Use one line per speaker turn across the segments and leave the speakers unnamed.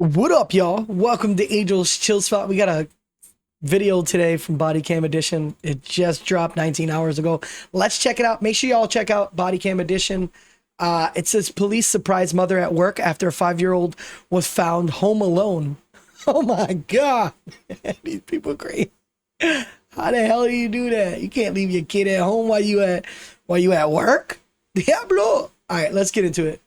What up, y'all? Welcome to Angel's Chill Spot. We got a video today from Body Cam Edition. It just dropped 19 hours ago. Let's check it out. Make sure y'all check out Body Cam Edition. It says police surprise mother at work after a 5-year-old was found home alone. Oh my God. These people are crazy. How the hell do you do that? You can't leave your kid at home while you at work? Diablo. All right, let's get into it.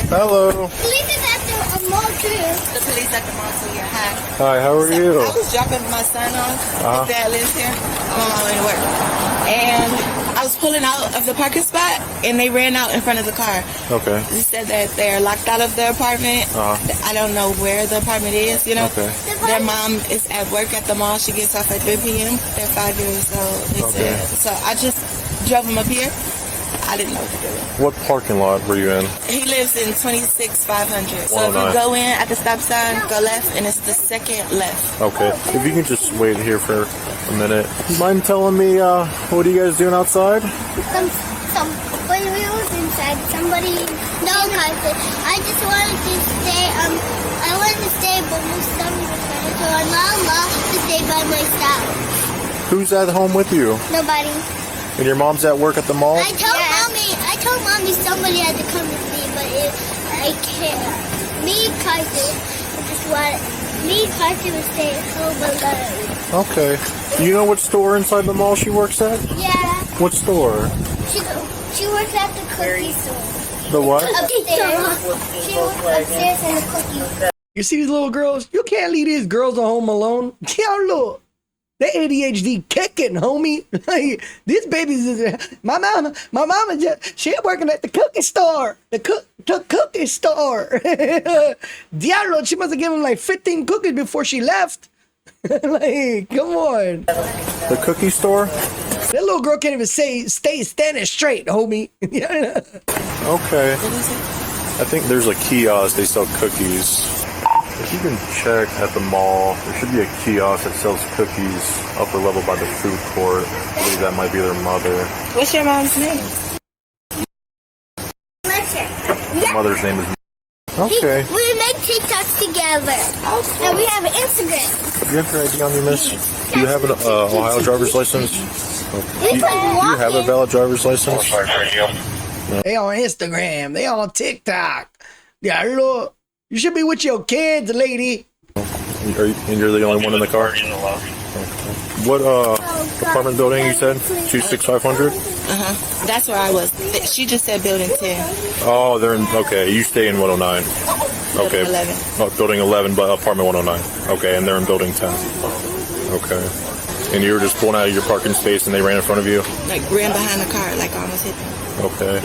Hello.
Police is at the mall too.
The police at the mall too, yeah. Hi.
Hi, how are you?
I was dropping my son off. His dad lives here. I'm on my way to work. And I was pulling out of the parking spot, and they ran out in front of the car.
Okay.
They said that they're locked out of the apartment. I don't know where the apartment is, you know.
Okay.
Their mom is at work at the mall. She gets off at 3 p.m. They're 5 years old. They said. So I just drove him up here. I didn't know what to do.
What parking lot were you in?
He lives in 26500. So if
109.
you go in at the stop sign, go left, and it's the second left.
Okay. If you can just wait here for a minute. Mind telling me, what are you guys doing outside?
When we was inside, somebody. No, cousin. I just wanted to stay. I wanted to stay, but my stomach was better, so I mama to stay by myself.
Who's at home with you?
Nobody.
And your mom's at work at the mall?
I told mommy somebody had to come with me, but I can't. Me, cousin, would stay home alone.
Okay. You know what store inside the mall she works at?
Yeah.
What store?
She works at the cookie store.
The what?
Upstairs. She works upstairs in the cookie.
You see these little girls? You can't leave these girls at home alone. Yeah, look. That ADHD kicking, homie. These babies is my mama she working at the cookie store. The cookie store. Diablo, she must have given like 15 cookies before she left. Like, come on.
The cookie store?
That little girl can't even stay standing straight, homie.
Okay. I think there's a kiosk, they sell cookies. If you can check at the mall, there should be a kiosk that sells cookies upper level by the food court. I believe that might be their mother.
What's your mom's name?
The mother's name is... Okay.
We make TikToks together. And we have an Instagram.
Do you have your ID on you, miss? Do you have an Ohio driver's license? Okay. Do you have a valid driver's license?
They on Instagram. They on TikTok. Yeah, look. You should be with your kids, lady.
And you're the only one in the car? Okay. What apartment building you said? 26500?
That's where I was. She just said building 10.
Oh, they're in... Okay, you stay in 109. Okay.
Building 11.
Oh, building 11, but apartment 109. Okay, and they're in building 10. Okay. And you were just pulling out of your parking space and they ran in front of you?
Like ran behind the car, like almost hit them.
Okay.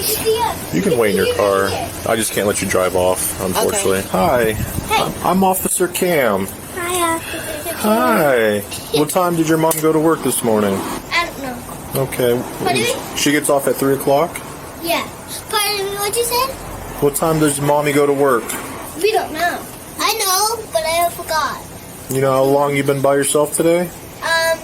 You can wait in your car. I just can't let you drive off, unfortunately. Okay. Hi. I'm Officer Cam. Hi. What time did your mom go to work this morning?
I don't know.
Okay. She gets off at 3 o'clock?
Yeah. Pardon me, what you said?
What time does mommy go to work?
We don't know. I know, but I forgot.
You know how long you've been by yourself today?
I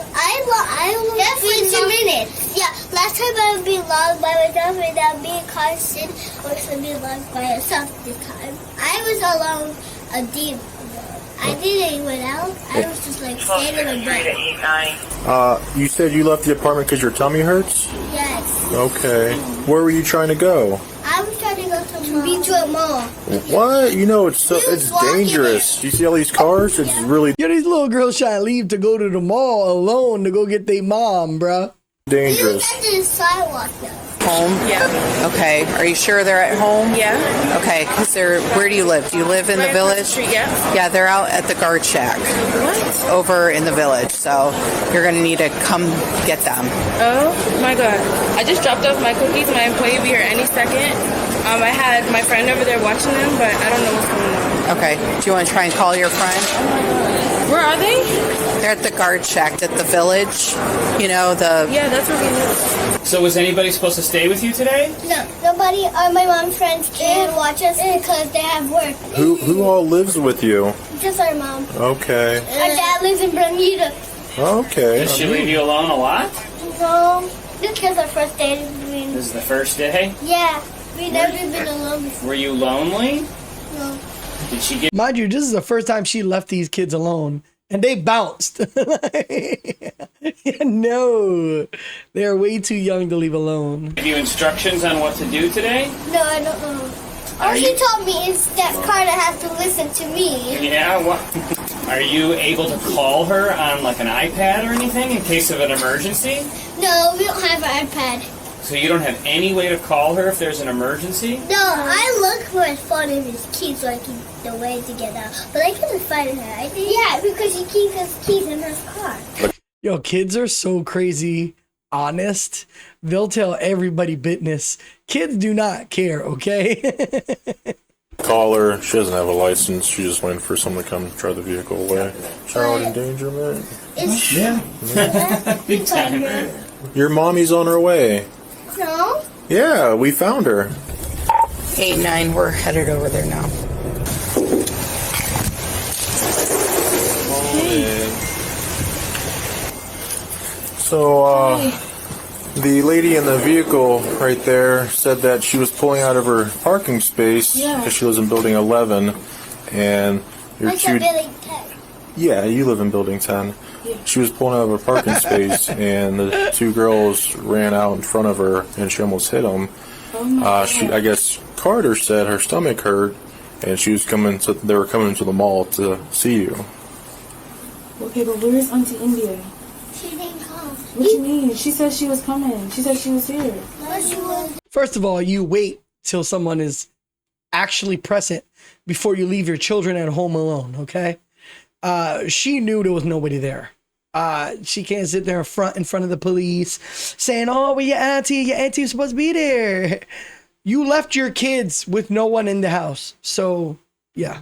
was 2 minutes. Yeah, last time I was being logged by myself, and now me and Carson was being logged by herself this time. I was alone a deep. I didn't went out. I was just like standing in bed.
You said you left the apartment because your tummy hurts?
Yes.
Okay. Where were you trying to go?
I was trying to go to a mall.
What? You know, it's dangerous. Do you see all these cars? It's really
Yo, these little girls trying to leave to go to the mall alone to go get their mom, bruh.
dangerous.
You went to the sidewalk though.
Home?
Yeah.
Okay. Are you sure they're at home?
Yeah.
Okay, because where do you live? Do you live in the village?
Street, yeah.
Yeah, they're out at the guard shack
What?
over in the village. So you're going to need to come get them.
Oh my god. I just dropped off my cookies. My employee will be here any second. I had my friend over there watching them, but I don't know what's going on.
Okay. Do you want to try and call your friend?
Where are they?
They're at the guard shack at the village. You know, the...
Yeah, that's where we live.
So was anybody supposed to stay with you today?
No, nobody. My mom's friends can't watch us because they have work.
Who all lives with you?
Just our mom.
Okay.
Our dad lives in Bermuda.
Okay.
Did she leave you alone a lot?
No, This is our first day.
This is the first day.
Yeah, we've never been alone before.
Were you lonely?
No.
Did she get
Mind you, this is the first time she left these kids alone, and they bounced. No, they're way too young to leave alone.
you instructions on what to do today?
No, I don't know. All she told me is that Carter has to listen to me.
Yeah. What? Are you able to call her on like an iPad or anything in case of an emergency?
No, we don't have an iPad.
So you don't have any way to call her if there's an emergency?
No, I look for his phone in his keys so I can the way to get out. But I couldn't find her. I think. Yeah, because she keeps his keys in her car.
Yo, kids are so crazy honest. They'll tell everybody business. Kids do not care, okay?
Call her. She doesn't have a license. She's just waiting for someone to come drive the vehicle away. Child endangerment.
It's
Big time.
Your mommy's on her way.
no.
Yeah, we found her.
8-9, we're headed over there now.
So, the lady in the vehicle right there said that she was pulling out of her parking space because she lives in building 11, and your
Like
two.
a Billy Ted.
Yeah, you live in building 10. She was pulling out of her parking space, and the two girls ran out in front of her, and she almost hit them. I guess Carter said her stomach hurt, and she was they were coming to the mall to see you.
Okay, but where's Auntie India?
She didn't come.
What do you mean? She said she was coming. She said she was here.
No, she was.
First of all, you wait till someone is actually present before you leave your children at home alone, okay? She knew there was nobody there. She can't sit there in front of the police saying, "Oh, well, your auntie was supposed to be there." You left your kids with no one in the house, so yeah.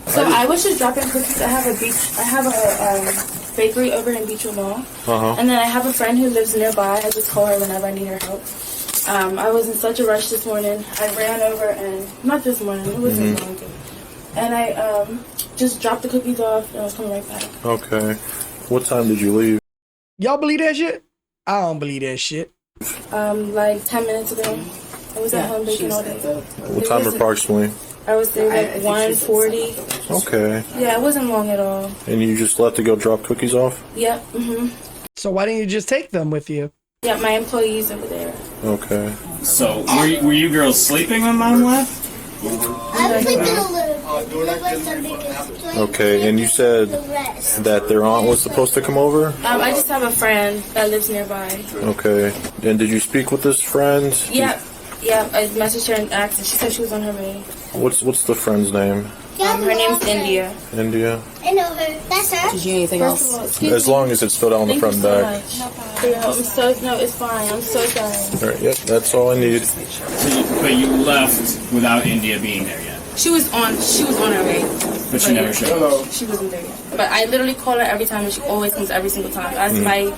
So I was just dropping cookies. I have a bakery over in Beechwood Mall, and then I have a friend who lives nearby. I just call her whenever I need her help. I was in such a rush this morning. I ran over and not this morning. It wasn't long ago. And I just dropped the cookies off and I was coming right back.
Okay. What time did you leave?
Y'all believe that shit? I don't believe that shit.
Like 10 minutes ago. I was at home baking all day.
What time approximately?
I was there like 1:40.
Okay.
Yeah, it wasn't long at all.
And you just left to go drop cookies off?
Yep.
So why didn't you just take them with you?
Yeah, my employees over there.
Okay.
So were you girls sleeping when Mom left?
I was sleeping a little bit. There was some biggest
Okay, and you said
the rest.
that their aunt was supposed to come over?
I just have a friend that lives nearby.
Okay. And did you speak with this friend?
Yeah, I messaged her and asked her. She said she was on her way.
What's the friend's name?
Her name's India.
India?
I know her. That's her.
Did you need anything
First of
else?
all, excuse
As
me.
long as it's spelled out on the
Thank
front
you
and
so
back.
much. No, it's fine. I'm so sorry.
All right, yep, that's all I need.
But you left without India being there yet.
She was on her way.
But she never showed up.
She wasn't there yet. But I literally call her every time and she always comes every single time. That's my,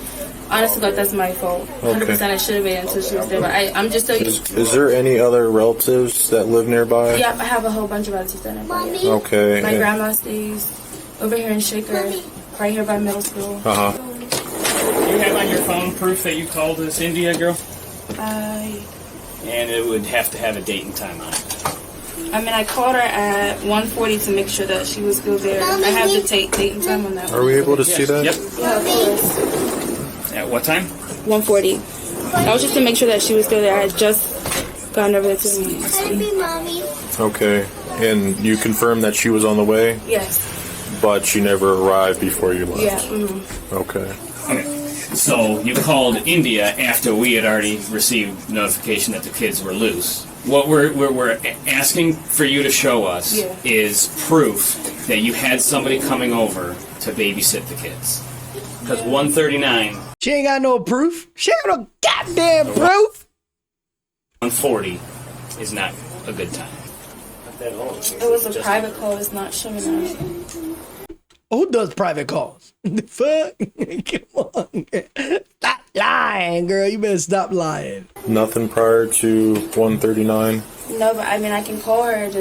honest to God, that's my fault. 100% I should have waited until she was there. But I'm just so used to.
Is there any other relatives that live nearby?
Yeah, I have a whole bunch of relatives that are
Mommy.
Okay.
My grandma stays over here in Shaker, right here by middle school.
Uh-huh.
Do you have on your phone proof that you called this India girl? And it would have to have a date and time on it.
I called her at 1:40 to make sure that she was still there. I have the date and time on that.
Are we able to see that?
Yep.
Yeah, of course.
At what time?
1:40. That was just to make sure that she was still there. I had just gotten over there to me.
Happy mommy.
Okay. And you confirmed that she was on the way,
Yes.
but she never arrived before you left?
Yeah.
Okay.
So you called India after we had already received notification that the kids were loose. What we're asking for you to show us is proof that you had somebody coming over to babysit the kids. Because 139,
She ain't got no proof. She ain't got no goddamn proof.
140 is not a good time.
It was a private call. It's not showing up.
Who does private calls? The fuck? Come on. Stop lying, girl. You better stop lying.
Nothing prior to 139?
No, but I can call her.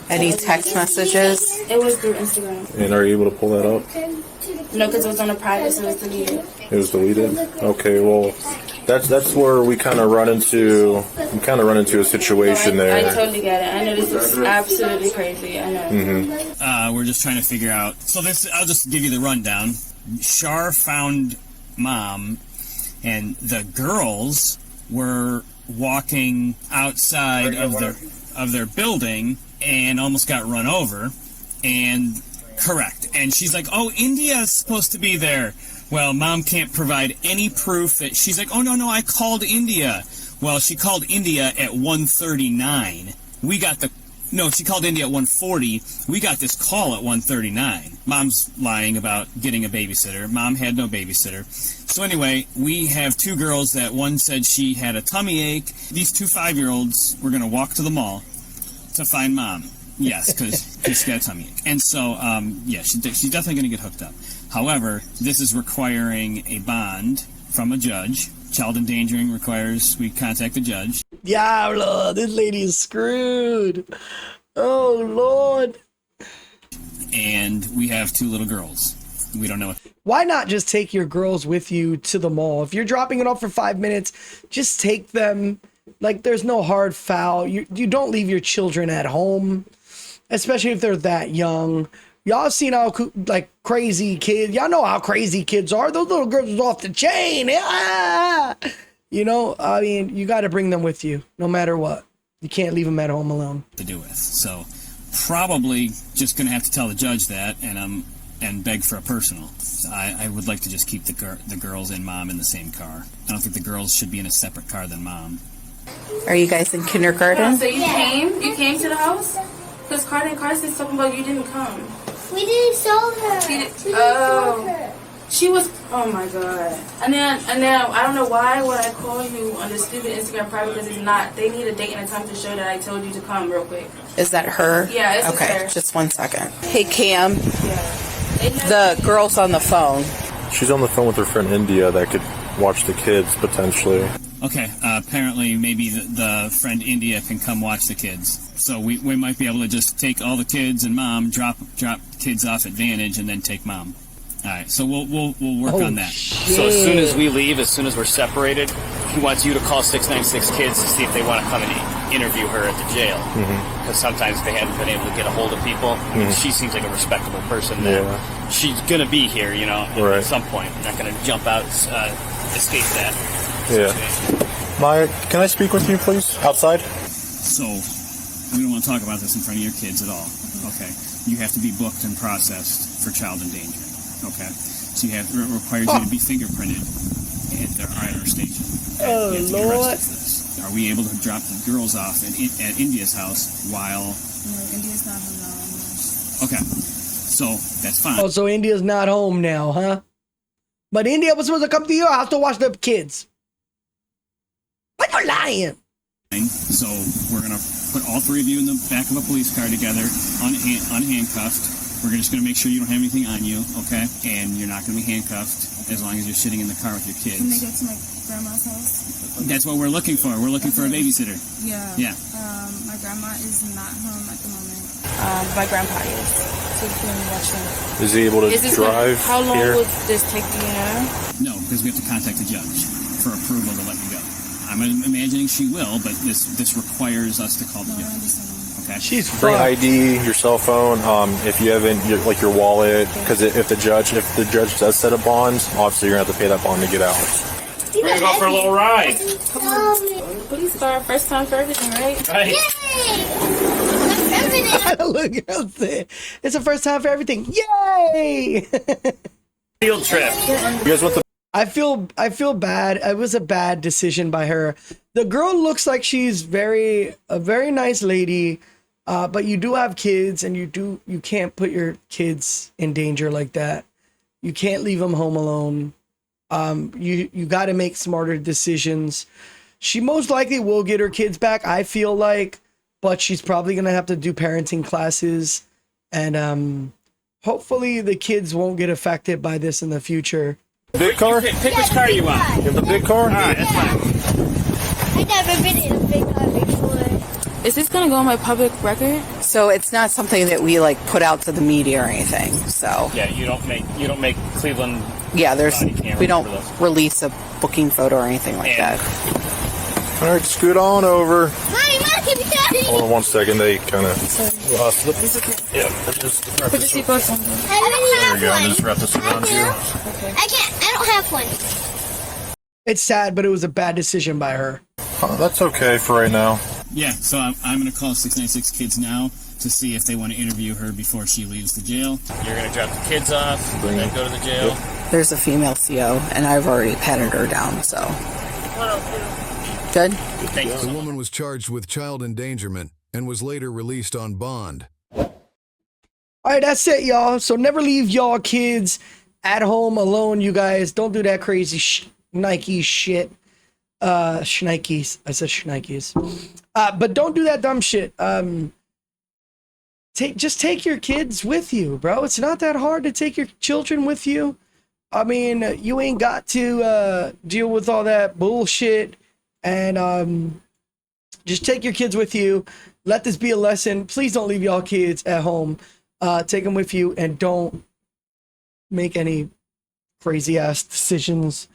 Any text messages?
It was through Instagram.
And are you able to pull that up?
No, because it was on a private, so it was deleted.
It was deleted? Okay, well, That's where we kind of run into a situation
I
there.
totally get it. I know this is absolutely crazy. I know.
We're just trying to figure out. So this, I'll just give you the rundown. Shar found mom, and the girls were walking outside of their building and almost got run over. And correct. And she's like, "Oh, India's supposed to be there." Well, mom can't provide any proof that she's like, "Oh no, I called India." Well, she called India at 1:39. She called India at 1:40. We got this call at 1:39. Mom's lying about getting a babysitter. Mom had no babysitter. So anyway, we have two girls that one said she had a tummy ache. These two 5-year-olds were going to walk to the mall to find mom. Yes, because she's got a tummy ache. And so, she's definitely going to get hooked up. However, this is requiring a bond from a judge. Child endangering requires we contact the judge.
Yeah, Lord, this lady is screwed. Oh, Lord.
And we have two little girls. We don't know what.
Why not just take your girls with you to the mall? If you're dropping it off for 5 minutes, just take them. Like, there's no hard foul. You don't leave your children at home, especially if they're that young. Y'all seen how crazy kids. Y'all know how crazy kids are. Those little girls was off the chain. Ah! You know, I mean, you got to bring them with you, no matter what. You can't leave them at home alone.
To do with. So, probably just going to have to tell the judge that, and beg for a personal. I would like to just keep the girls and mom in the same car. I don't think the girls should be in a separate car than mom.
Are you guys in kindergarten?
So you came to the house? Because Carson's talking about you didn't come.
We didn't show her. We didn't show her.
She was, oh my God. And then I don't know why would I call you on the stupid Instagram private, because it's not, they need a date and a time to show that I told you to come real quick.
Is that her?
Yeah, it's
okay.
her.
Just 1 second. Hey, Cam.
Yeah.
The girl's on the phone.
She's on the phone with her friend India that could watch the kids potentially.
Okay, apparently maybe the friend India can come watch the kids. So we might be able to just take all the kids and mom, drop kids off at Vantage, and then take mom. All right, so we'll work on that.
So as soon as we leave, as soon as we're separated, he wants you to call 696 Kids to see if they want to come and interview her at the jail. Because sometimes they haven't been able to get a hold of people. I mean, she seems like a respectable person. That she's going to be here, at some point. Not going to jump out, escape that situation.
Maya, can I speak with you, please? Outside?
So we don't want to talk about this in front of your kids at all. Okay, you have to be booked and processed for child endangering. Okay, so it requires you to be fingerprinted at our station.
Oh,
you have to be
Lord.
arrested for this. Are we able to drop the girls off at India's house while?
No, India's not home now.
Okay, so that's fine.
Oh, so India's not home now, huh? But India was supposed to come to your house to watch the kids. Why you lying?
So we're gonna put all three of you in the back of a police car together, unhandcuffed. We're just gonna make sure you don't have anything on you, okay? And you're not gonna be handcuffed as long as you're sitting in the car with your kids.
Can they go to my grandma's house?
That's what we're looking for. We're looking for a babysitter.
Yeah. My grandma is not home at the moment. My grandpa is. So you can watch them.
Is he able to drive
how long
here?
would this take, do you know?
No, because we have to contact the judge for approval to let you go. I'm imagining she will, but this requires us to call the judge. Okay.
She's
Bring
fucked.
ID, your cell phone, if you haven't, your wallet, because if the judge does set a bond, obviously you're gonna have to pay that bond to get out.
We're gonna go for a little ride.
Police car, first time for everything, right?
Right.
Look at her. It's the first time for everything. Yay!
Field trip.
You guys want the?
I feel bad. It was a bad decision by her. The girl looks like she's a very nice lady, but you do have kids, and you can't put your kids in danger like that. You can't leave them home alone. You got to make smarter decisions. She most likely will get her kids back, I feel like, but she's probably gonna have to do parenting classes, and hopefully the kids won't get affected by this in the future.
Big car?
Pick which car you want.
You have the big car?
All right, that's fine.
I've never been in a big car before.
Is this gonna go on my public record?
So it's not something that we put out to the media or anything. So
Yeah, you don't make Cleveland
Yeah, there's
Body cam
we don't
for those.
release a booking photo or anything like
And-
that.
All right, scoot on over.
Mommy, keep it down.
Hold on 1 second. They kind of flip. Yeah, just wrap
Put your
this.
seatbelts on.
I don't
There
have
you go.
one.
Just wrap this around you.
I can't. I don't have one.
It's sad, but it was a bad decision by her.
That's okay for right now.
Yeah, so I'm going to call 696 Kids now to see if they want to interview her before she leaves the jail.
You're going to drop the kids off and then go to the jail.
There's a female CO, and I've already patted her down. So good.
Thank you.
The woman was charged with child endangerment and was later released on bond.
All right, that's it, y'all. So never leave y'all kids at home alone, you guys. Don't do that crazy Nike shit. Schnikes. I said schnikes. But don't do that dumb shit. Just take your kids with you, bro. It's not that hard to take your children with you. I mean, you ain't got to deal with all that bullshit. And just take your kids with you. Let this be a lesson. Please don't leave y'all kids at home. Take them with you and don't make any crazy ass decisions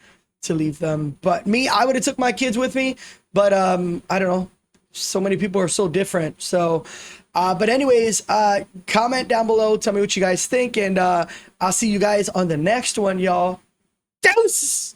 to leave them. But me, I would have took my kids with me, but I don't know. So many people are so different. So, but anyways, comment down below. Tell me what you guys think, and I'll see you guys on the next one, y'all. Deuces!